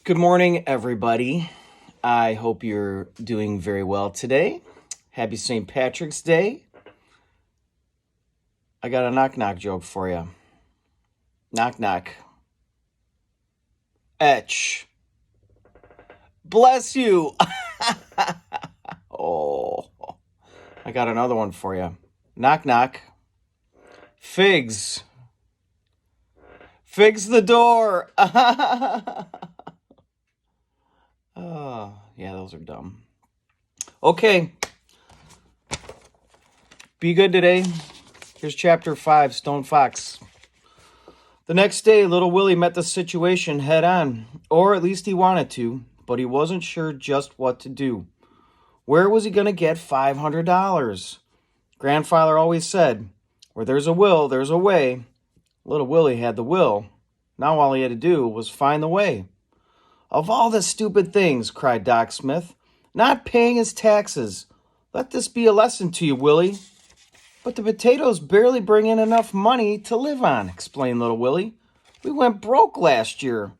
Good morning, everybody. I hope you're doing very well today. Happy St. Patrick's Day. I got a knock-knock joke for you. Knock-knock. Etch. Bless you. Oh, I got another one for you. Knock-knock. Figs. Figs the door. Oh, yeah, those are dumb. Okay. Be good today. Here's chapter 5, Stonefox. The next day, little Willie met the situation head on, or at least he wanted to, but he wasn't sure just what to do. Where was he going to get $500? Grandfather always said, where there's a will, there's a way. Little Willie had the will. Now all he had to do was find the way. Of all the stupid things, cried Doc Smith, not paying his taxes. Let this be a lesson to you, Willie. But the potatoes barely bring in enough money to live on, explained little Willie. We went broke last year.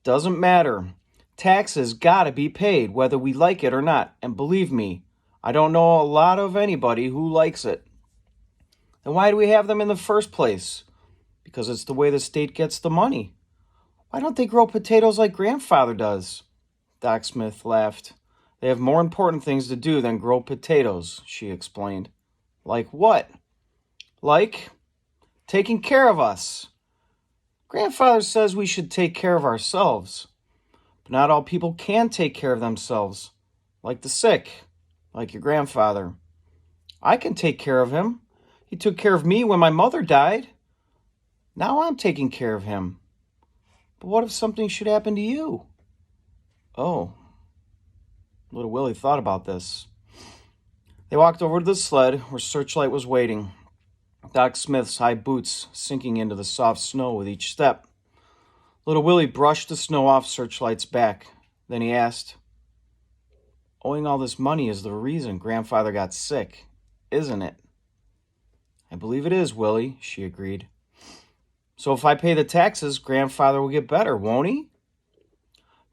Doesn't matter. Taxes gotta be paid, whether we like it or not. And believe me, I don't know a lot of anybody who likes it. Then why do we have them in the first place? Because it's the way the state gets the money. Why don't they grow potatoes like Grandfather does? Doc Smith laughed. They have more important things to do than grow potatoes, she explained. Like what? Like taking care of us. Grandfather says we should take care of ourselves. But not all people can take care of themselves. Like the sick. Like your grandfather. I can take care of him. He took care of me when my mother died. Now I'm taking care of him. But what if something should happen to you? Oh. Little Willie thought about this. They walked over to the sled where Searchlight was waiting. Doc Smith's high boots sinking into the soft snow with each step. Little Willie brushed the snow off Searchlight's back. Then he asked, owing all this money is the reason Grandfather got sick, isn't it? I believe it is, Willie, she agreed. So if I pay the taxes, Grandfather will get better, won't he?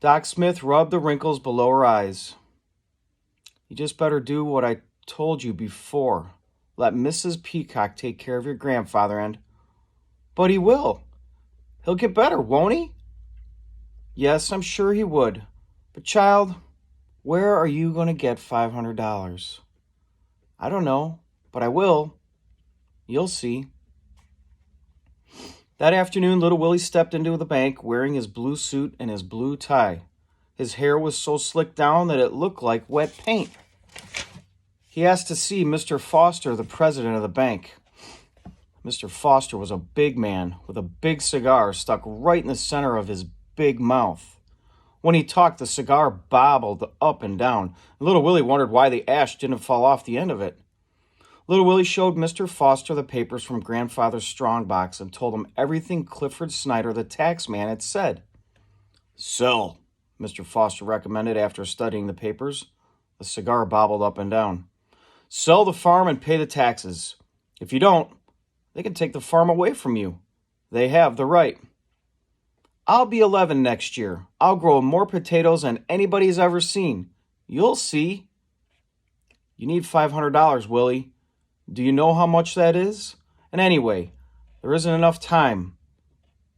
Doc Smith rubbed the wrinkles below her eyes. You just better do what I told you before. Let Mrs. Peacock take care of your grandfather and... But he will. He'll get better, won't he? Yes, I'm sure he would. But child, where are you going to get $500? I don't know, but I will. You'll see. That afternoon, little Willie stepped into the bank wearing his blue suit and his blue tie. His hair was so slicked down that it looked like wet paint. He asked to see Mr. Foster, the president of the bank. Mr. Foster was a big man with a big cigar stuck right in the center of his big mouth. When he talked, the cigar bobbled up and down. Little Willie wondered why the ash didn't fall off the end of it. Little Willie showed Mr. Foster the papers from Grandfather's strongbox and told him everything Clifford Snyder, the tax man, had said. Sell, Mr. Foster recommended after studying the papers. The cigar bobbled up and down. Sell the farm and pay the taxes. If you don't, they can take the farm away from you. They have the right. I'll be 11 next year. I'll grow more potatoes than anybody's ever seen. You'll see. You need $500, Willie. Do you know how much that is? And anyway, there isn't enough time.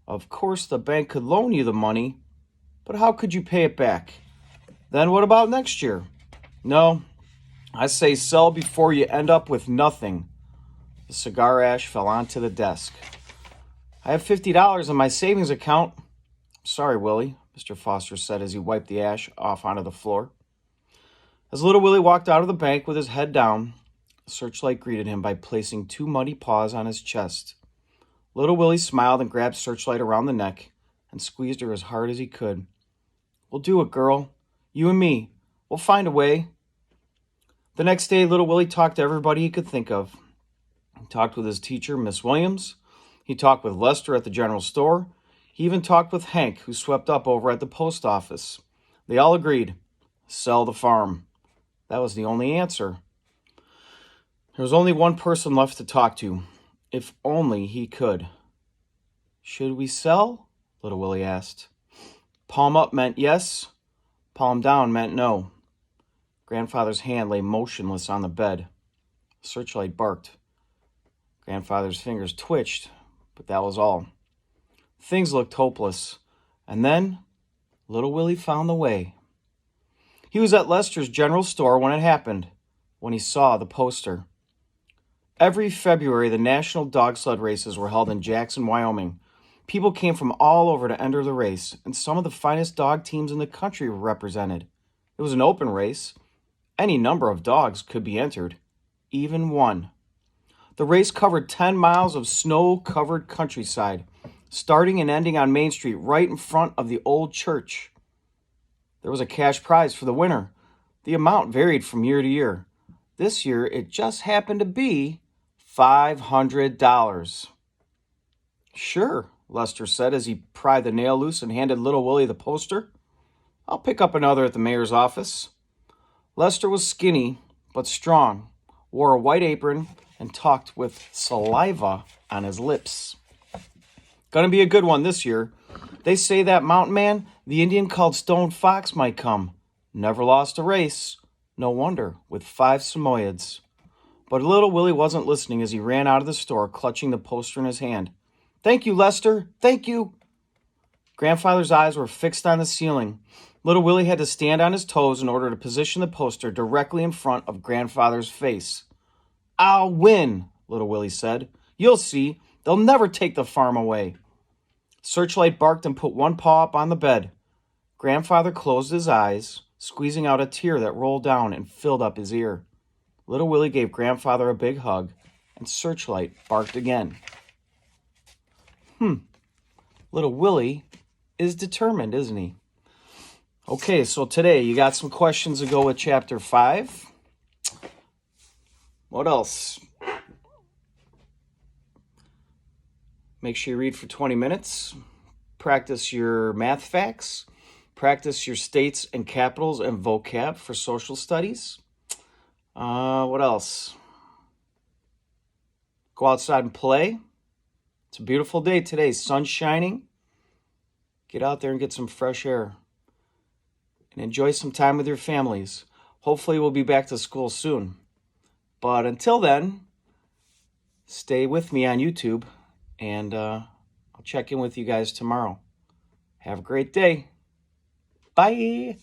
Of course, the bank could loan you the money, but how could you pay it back? Then what about next year? No, I say sell before you end up with nothing. The cigar ash fell onto the desk. I have $50 in my savings account. Sorry, Willie, Mr. Foster said as he wiped the ash off onto the floor. As little Willie walked out of the bank with his head down, Searchlight greeted him by placing two muddy paws on his chest. Little Willie smiled and grabbed Searchlight around the neck and squeezed her as hard as he could. We'll do it, girl. You and me. We'll find a way. The next day, little Willie talked to everybody he could think of. He talked with his teacher, Miss Williams. He talked with Lester at the general store. He even talked with Hank, who swept up over at the post office. They all agreed. Sell the farm. That was the only answer. There was only one person left to talk to. If only he could. Should we sell? Little Willie asked. Palm up meant yes, palm down meant no. Grandfather's hand lay motionless on the bed. Searchlight barked. Grandfather's fingers twitched, but that was all. Things looked hopeless. And then, little Willie found the way. He was at Lester's general store when it happened, when he saw the poster. Every February, the national dog sled races were held in Jackson, Wyoming. People came from all over to enter the race, and some of the finest dog teams in the country were represented. It was an open race. Any number of dogs could be entered, even one. The race covered 10 miles of snow-covered countryside, starting and ending on Main Street right in front of the old church. There was a cash prize for the winner. The amount varied from year to year. This year, it just happened to be $500. Sure, Lester said as he pried the nail loose and handed little Willie the poster. I'll pick up another at the mayor's office. Lester was skinny, but strong, wore a white apron, and talked with saliva on his lips. Gonna be a good one this year. They say that mountain man, the Indian called Stonefox, might come. Never lost a race. No wonder, with 5 Samoyeds. But little Willie wasn't listening as he ran out of the store, clutching the poster in his hand. Thank you, Lester. Thank you. Grandfather's eyes were fixed on the ceiling. Little Willie had to stand on his toes in order to position the poster directly in front of Grandfather's face. I'll win, little Willie said. You'll see. They'll never take the farm away. Searchlight barked and put one paw up on the bed. Grandfather closed his eyes, squeezing out a tear that rolled down and filled up his ear. Little Willie gave Grandfather a big hug, and Searchlight barked again. Little Willie is determined, isn't he? Okay, so today you got some questions to go with Chapter 5. What else? Make sure you read for 20 minutes. Practice your math facts. Practice your states and capitals and vocab for social studies. What else? Go outside and play. It's a beautiful day today. Sun's shining. Get out there and get some fresh air. And enjoy some time with your families. Hopefully we'll be back to school soon. But until then, stay with me on YouTube. And I'll check in with you guys tomorrow. Have a great day. Bye.